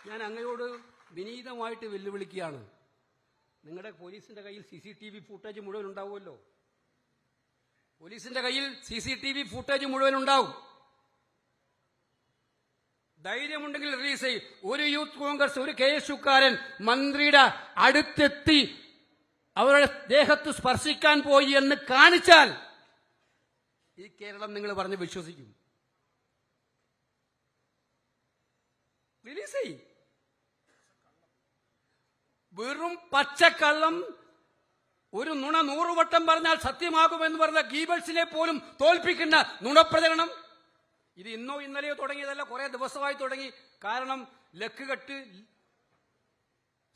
ഞാൻ അങ്ങയോട് വിനീതമായിട്ട് വെല്ലുവിളിക്കുകയാണ്. നിങ്ങളുടെ പോലീസിന്റെ കയ്യിൽ CCTV ഫുട്ടേജ് മുഴുവൻ ഉണ്ടാവുമല്ലോ. പോലീസിന്റെ കയ്യിൽ CCTV ഫുട്ടേജ് മുഴുവൻ ഉണ്ടാവും. ധൈര്യമുണ്ടെങ്കിൽ റിലീസ് ചെയ്യും. ഒരു യൂത്ത് കോൺഗ്രസ്, ഒരു KSUക്കാരൻ മന്ത്രിയുടെ അടുത്തെത്തി അവരുടെ ദേഹത്ത് സ്പർശിക്കാൻ പോയി എന്ന് കാണിച്ചാൽ ഈ കേരളം നിങ്ങൾ പറഞ്ഞ് വിശ്വസിക്കും. റിലീസ് ചെയ്യും. വെറും പച്ചക്കള്ളം, ഒരു നുണ 100 വട്ടം പറഞ്ഞാൽ സത്യമാകുമെന്ന് പറഞ്ഞ ഗീബൽസിനെ പോലും തോൽപ്പിക്കുന്ന നുണപ്രചരണം. ഇത് ഇന്നോ ഇന്നലെയോ തുടങ്ങിയതല്ല, കുറെ ദിവസമായി തുടങ്ങി. കാരണം ലക്കുകെട്ട്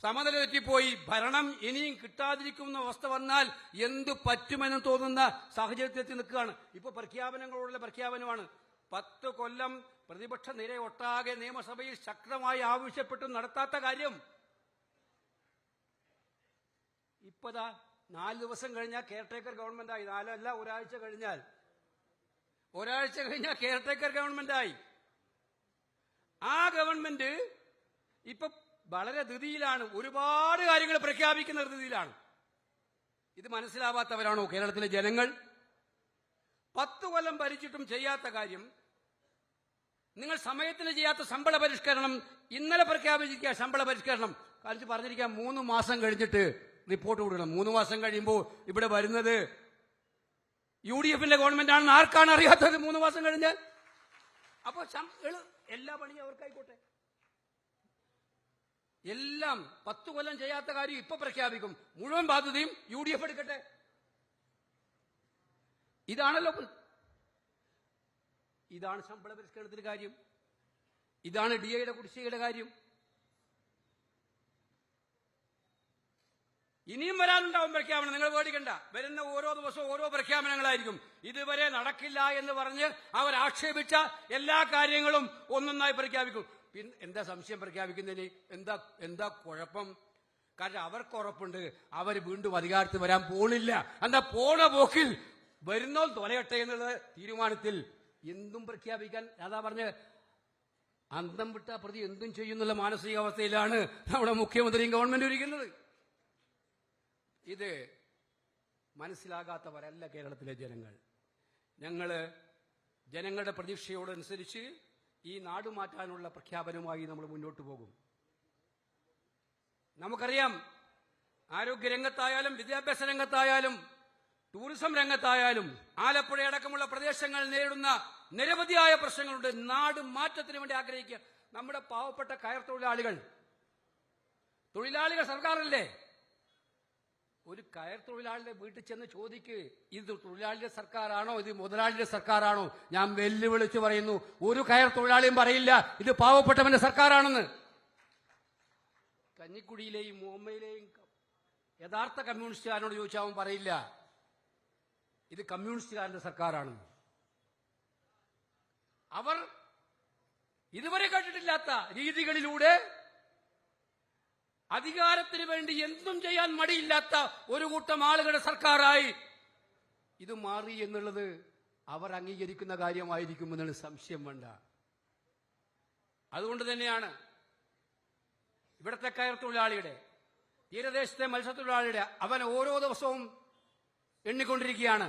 സമനില തെറ്റിപ്പോയി. ഭരണം ഇനിയും കിട്ടാതിരിക്കുന്ന അവസ്ഥ വന്നാൽ എന്തു പറ്റുമെന്ന് തോന്നുന്ന സാഹചര്യത്തിൽ നിൽക്കുകയാണ്. ഇപ്പൊ പ്രഖ്യാപനങ്ങളോടുള്ള പ്രഖ്യാപനമാണ്. 10 കൊല്ലം പ്രതിപക്ഷ നിര ഒട്ടാകെ നിയമസഭയിൽ ശക്തമായി ആവശ്യപ്പെട്ടു നടത്താത്ത കാര്യം ഇപ്പതാ 4 ദിവസം കഴിഞ്ഞാൽ കെയർടേക്കർ ഗവൺമെന്റായി. 4 അല്ല, ഒരാഴ്ച കഴിഞ്ഞാൽ കെയർടേക്കർ ഗവൺമെന്റായി. ആ ഗവൺമെന്റ് ഇപ്പൊ വളരെ ധൃതിയിലാണ്. ഒരുപാട് കാര്യങ്ങൾ പ്രഖ്യാപിക്കുന്ന ധൃതിയിലാണ്. ഇത് മനസ്സിലാവാത്തവരാണോ കേരളത്തിലെ ജനങ്ങൾ? 10 കൊല്ലം ഭരിച്ചിട്ടും ചെയ്യാത്ത കാര്യം, നിങ്ങൾ സമയത്തിന് ചെയ്യാത്ത ശമ്പള പരിഷ്കരണം ഇന്നലെ പ്രഖ്യാപിച്ചിരിക്കുക. ശമ്പള പരിഷ്കരണം കാണിച്ച് പറഞ്ഞിരിക്കുക 3 മാസം കഴിഞ്ഞിട്ട് റിപ്പോർട്ട് കൊടുക്കണം. 3 മാസം കഴിയുമ്പോൾ ഇവിടെ വരുന്നത് UDFന്റെ ഗവൺമെന്റ് ആണെന്ന് ആർക്കാണ് അറിയാത്തത്? 3 മാസം കഴിഞ്ഞാൽ അപ്പൊ എല്ലാ പണിയും അവർക്കായിക്കോട്ടെ. എല്ലാം 10 കൊല്ലം ചെയ്യാത്ത കാര്യം ഇപ്പൊ പ്രഖ്യാപിക്കും. മുഴുവൻ ബാധ്യതയും UDF എടുക്കട്ടെ. ഇതാണല്ലോ, ഇതാണ് ശമ്പള പരിഷ്കരണത്തിന്റെ കാര്യം. ഇതാണ് DAയുടെ കുടിശ്ശികയുടെ കാര്യം. ഇനിയും വരാനുണ്ടാവും പ്രഖ്യാപനം. നിങ്ങൾ പേടിക്കണ്ട. വരുന്ന ഓരോ ദിവസവും ഓരോ പ്രഖ്യാപനങ്ങളായിരിക്കും. ഇതുവരെ നടക്കില്ല എന്ന് പറഞ്ഞ് അവർ ആക്ഷേപിച്ച എല്ലാ കാര്യങ്ങളും ഒന്നൊന്നായി പ്രഖ്യാപിക്കും. പിന്നെ എന്താ സംശയം പ്രഖ്യാപിക്കുന്നതിന്? എന്താ കുഴപ്പം? കാരണം അവർക്ക് ഉറപ്പുണ്ട് അവർ വീണ്ടും അധികാരത്തിൽ വരാൻ പോണില്ല. എന്താ പോണ പോക്കിൽ വരുന്നോ തൊലയട്ടെ എന്നുള്ള തീരുമാനത്തിൽ എന്തും പ്രഖ്യാപിക്കാൻ, അതാ പറഞ്ഞ് അന്തം വിട്ട പ്രതി എന്തും ചെയ്യുന്നുള്ള മാനസികാവസ്ഥയിലാണ് നമ്മുടെ മുഖ്യമന്ത്രിയും ഗവൺമെന്റും ഇരിക്കുന്നത്. ഇത് മനസ്സിലാകാത്തവരല്ല കേരളത്തിലെ ജനങ്ങൾ. ഞങ്ങള് ജനങ്ങളുടെ പ്രതീക്ഷയോടനുസരിച്ച് ഈ നാട് മാറ്റാനുള്ള പ്രഖ്യാപനവുമായി നമ്മൾ മുന്നോട്ട് പോകും. നമുക്കറിയാം, ആരോഗ്യരംഗത്തായാലും വിദ്യാഭ്യാസ രംഗത്തായാലും ടൂറിസം രംഗത്തായാലും ആലപ്പുഴ അടക്കമുള്ള പ്രദേശങ്ങൾ നേരിടുന്ന നിരവധിയായ പ്രശ്നങ്ങളുണ്ട്. നാട് മാറ്റത്തിന് വേണ്ടി ആഗ്രഹിക്കുക. നമ്മുടെ പാവപ്പെട്ട കയർ തൊഴിലാളികൾ സർക്കാരല്ലേ? ഒരു കയർ തൊഴിലാളിയുടെ വീട്ടിൽ ചെന്ന് ചോദിക്ക്, ഇത് തൊഴിലാളിയുടെ സർക്കാരാണോ, ഇത് മുതലാളിയുടെ സർക്കാരാണോ? ഞാൻ വെല്ലുവിളിച്ച് പറയുന്നു, ഒരു കയർ തൊഴിലാളിയും പറയില്ല ഇത് പാവപ്പെട്ടവന്റെ സർക്കാരാണെന്ന്. കഞ്ഞിക്കുഴിയിലെയും മുഹമ്മയിലെയും യഥാർത്ഥ കമ്മ്യൂണിസ്റ്റുകാരനോട് ചോദിച്ചാൽ അവൻ പറയില്ല ഇത് കമ്മ്യൂണിസ്റ്റുകാരന്റെ സർക്കാരാണെന്ന്. അവർ ഇതുവരെ കേട്ടിട്ടില്ലാത്ത രീതികളിലൂടെ അധികാരത്തിന് വേണ്ടി എന്തും ചെയ്യാൻ മടിയില്ലാത്ത ഒരു കൂട്ടം ആളുകളുടെ സർക്കാരായി ഇത് മാറി എന്നുള്ളത് അവർ അംഗീകരിക്കുന്ന കാര്യമായിരിക്കുമെന്നാണ് സംശയം വേണ്ട. അതുകൊണ്ട് തന്നെയാണ് ഇവിടുത്തെ കയർ തൊഴിലാളിയുടെ, തീരദേശത്തെ മത്സ്യത്തൊഴിലാളിയുടെ അവൻ ഓരോ ദിവസവും എണ്ണിക്കൊണ്ടിരിക്കുകയാണ്.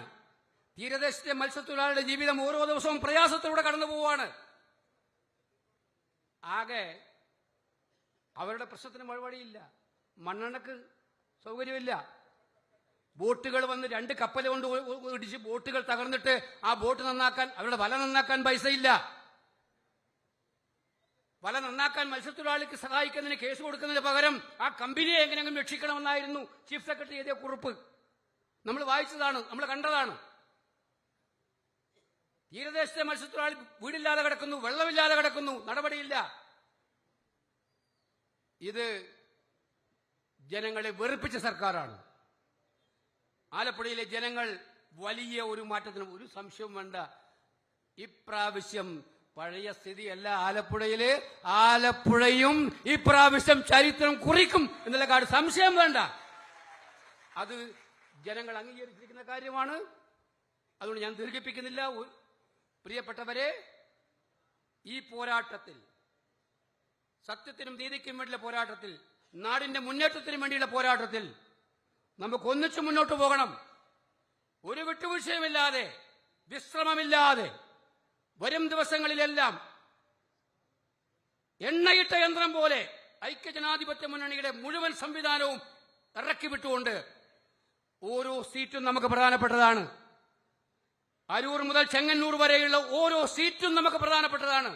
തീരദേശത്തെ മത്സ്യത്തൊഴിലാളിയുടെ ജീവിതം ഓരോ ദിവസവും പ്രയാസത്തിലൂടെ കടന്നു പോവുകയാണ്. ആകെ അവരുടെ പ്രശ്നത്തിന് മറുപടിയില്ല. മണ്ണെണ്ണക്ക് സൗകര്യമില്ല. ബോട്ടുകൾ വന്ന് 2 കപ്പൽ കൊണ്ട് ഇടിച്ച് ബോട്ടുകൾ തകർന്നിട്ട് ആ ബോട്ട് നന്നാക്കാൻ, അവരുടെ വല നന്നാക്കാൻ പൈസയില്ല. വല നന്നാക്കാൻ മത്സ്യത്തൊഴിലാളിക്ക് സഹായിക്കുന്നതിന് കേസ് കൊടുക്കുന്നതിന് പകരം ആ കമ്പനിയെ എങ്ങനെയെങ്കിലും രക്ഷിക്കണമെന്നായിരുന്നു ചീഫ് സെക്രട്ടറി എഴുതിയ കുറിപ്പ്. നമ്മൾ വായിച്ചതാണ്, നമ്മൾ കണ്ടതാണ്. തീരദേശത്തെ മത്സ്യത്തൊഴിലാളി വീടില്ലാതെ കിടക്കുന്നു, വെള്ളമില്ലാതെ കിടക്കുന്നു, നടപടിയില്ല. ഇത് ജനങ്ങളെ വെറുപ്പിച്ച സർക്കാരാണ്. ആലപ്പുഴയിലെ ജനങ്ങൾ വലിയ ഒരു മാറ്റത്തിന് ഒരു സംശയവും വേണ്ട. ഇപ്രാവശ്യം പഴയ സ്ഥിതിയല്ല ആലപ്പുഴയില്. ആലപ്പുഴയും ഇപ്രാവശ്യം ചരിത്രം കുറിക്കും എന്നുള്ള കാര്യം സംശയം വേണ്ട. അത് ജനങ്ങൾ അംഗീകരിച്ചിരിക്കുന്ന കാര്യമാണ്. അതുകൊണ്ട് ഞാൻ ദീർഘിപ്പിക്കുന്നില്ല. പ്രിയപ്പെട്ടവരെ, ഈ പോരാട്ടത്തിൽ സത്യത്തിനും നീതിക്കും വേണ്ടിയുള്ള പോരാട്ടത്തിൽ, നാടിന്റെ മുന്നേറ്റത്തിനും വേണ്ടിയുള്ള പോരാട്ടത്തിൽ നമുക്ക് ഒന്നിച്ചു മുന്നോട്ട് പോകണം. ഒരു വിട്ടുവീഴ്ചയുമില്ലാതെ, വിശ്രമമില്ലാതെ വരും ദിവസങ്ങളിലെല്ലാം എണ്ണയിട്ട യന്ത്രം പോലെ ഐക്യജനാധിപത്യ മുന്നണിയുടെ മുഴുവൻ സംവിധാനവും ഇറക്കി വിട്ടുകൊണ്ട് ഓരോ സീറ്റും നമുക്ക് പ്രധാനപ്പെട്ടതാണ്. അരൂർ മുതൽ ചെങ്ങന്നൂർ വരെയുള്ള ഓരോ സീറ്റും നമുക്ക് പ്രധാനപ്പെട്ടതാണ്.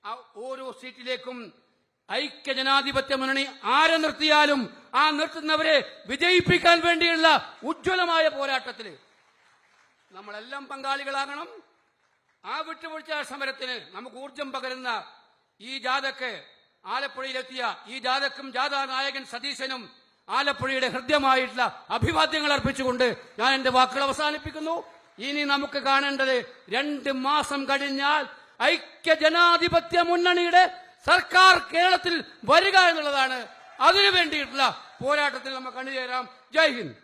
ആ ഓരോ സീറ്റിലേക്കും ഐക്യജനാധിപത്യ മുന്നണി ആരെ നിർത്തിയാലും ആ നിർത്തുന്നവരെ വിജയിപ്പിക്കാൻ വേണ്ടിയുള്ള ഉജ്ജ്വലമായ പോരാട്ടത്തിൽ നമ്മളെല്ലാം പങ്കാളികളാകണം. ആ വിട്ടുവീഴ്ച സമരത്തിന് നമുക്ക് ഊർജം പകരുന്ന ഈ ജാഥക്ക്, ആലപ്പുഴയിലെത്തിയ ഈ ജാഥക്കും ജാഥാ നായകൻ സതീശനും ആലപ്പുഴയുടെ ഹൃദ്യമായിട്ടുള്ള അഭിവാദ്യങ്ങൾ അർപ്പിച്ചുകൊണ്ട് ഞാൻ എന്റെ വാക്കുകൾ അവസാനിപ്പിക്കുന്നു. ഇനി നമുക്ക് കാണേണ്ടത് 2 മാസം കഴിഞ്ഞാൽ ഐക്യജനാധിപത്യ മുന്നണിയുടെ സർക്കാർ കേരളത്തിൽ വരിക എന്നുള്ളതാണ്. അതിനു വേണ്ടിയിട്ടുള്ള പോരാട്ടത്തിൽ നമുക്ക് അണിചേരാം. ജയ് ഹിന്ദ്.